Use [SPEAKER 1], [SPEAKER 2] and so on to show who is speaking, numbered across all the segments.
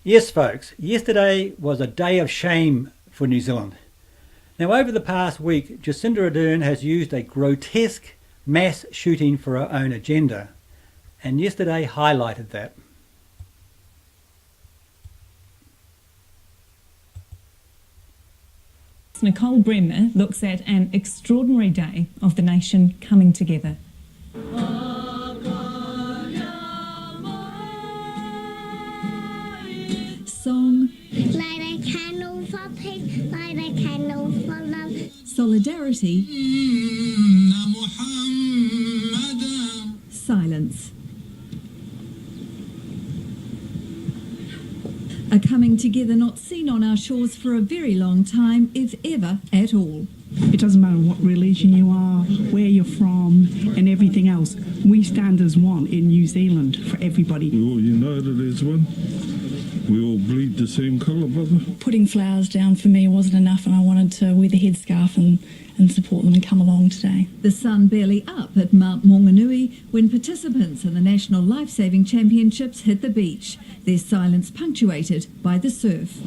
[SPEAKER 1] Yes, folks, yesterday was a day of shame for New Zealand. Now, over the past week, Jacinda Ardern has used a grotesque mass shooting for her own agenda, and yesterday highlighted that.
[SPEAKER 2] Nicole Bremner looks at an extraordinary day of the nation coming together. Song,
[SPEAKER 3] light a candle for peace, light a candle for love.
[SPEAKER 2] solidarity, silence. A coming together not seen on our shores for a very long time, if ever at all.
[SPEAKER 4] It doesn't matter what religion you are, where you're from, and everything else. We stand as one in New Zealand for everybody.
[SPEAKER 5] We're all united as one. We all bleed the same colour, brother.
[SPEAKER 6] Putting flowers down for me wasn't enough, and I wanted to wear the headscarf and support them and come along today.
[SPEAKER 2] The sun barely up at Mount Maunganui when participants in the National Life-Saving Championships hit the beach, their silence punctuated by the surf.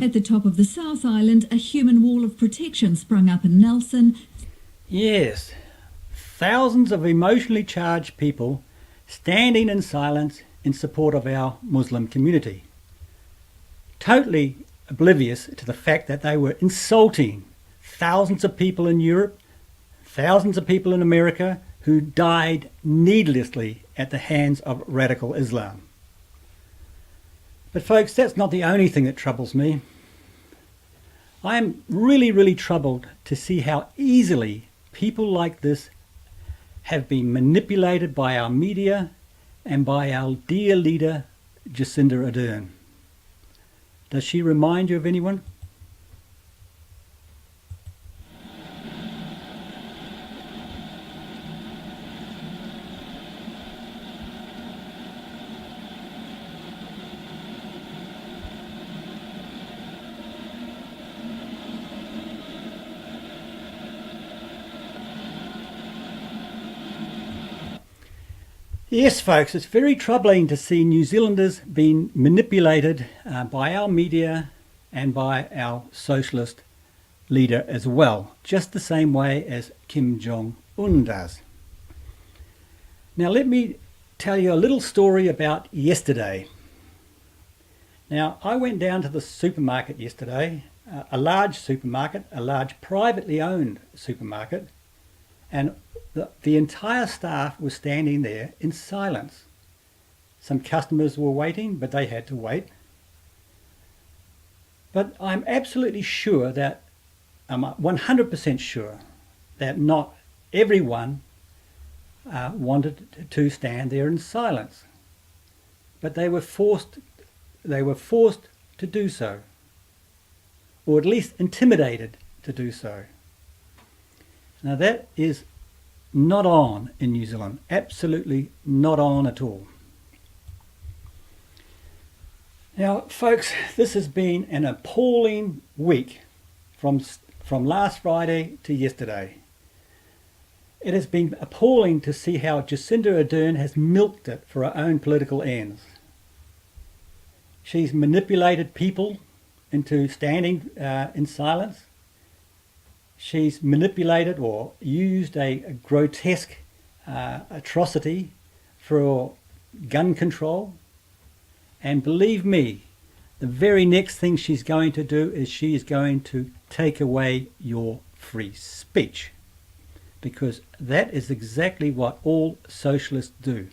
[SPEAKER 2] At the top of the South Island, a human wall of protection sprung up in Nelson.
[SPEAKER 1] Yes, thousands of emotionally charged people standing in silence in support of our Muslim community, totally oblivious to the fact that they were insulting thousands of people in Europe, thousands of people in America who died needlessly at the hands of radical Islam. But folks, that's not the only thing that troubles me. I am really troubled to see how easily people like this have been manipulated by our media and by our dear leader, Jacinda Ardern. Does she remind you of anyone? Yes, folks, it's very troubling to see New Zealanders being manipulated by our media and by our socialist leader as well, just the same way as Kim Jong-un does. Now, let me tell you a little story about yesterday. Now, I went down to the supermarket yesterday, a large supermarket, a large privately owned supermarket, and the entire staff was standing there in silence. Some customers were waiting, but they had to wait. But I'm absolutely sure that, I'm 100% sure that not everyone wanted to stand there in silence. But they were forced to do so, or at least intimidated to do so. Now that is not on in New Zealand, absolutely not on at all. Now, folks, this has been an appalling week from last Friday to yesterday. It has been appalling to see how Jacinda Ardern has milked it for her own political ends. She's manipulated people into standing in silence. She's manipulated or used a grotesque atrocity for gun control. And believe me, the very next thing she's going to do is she is going to take away your free speech. Because that is exactly what all socialists do.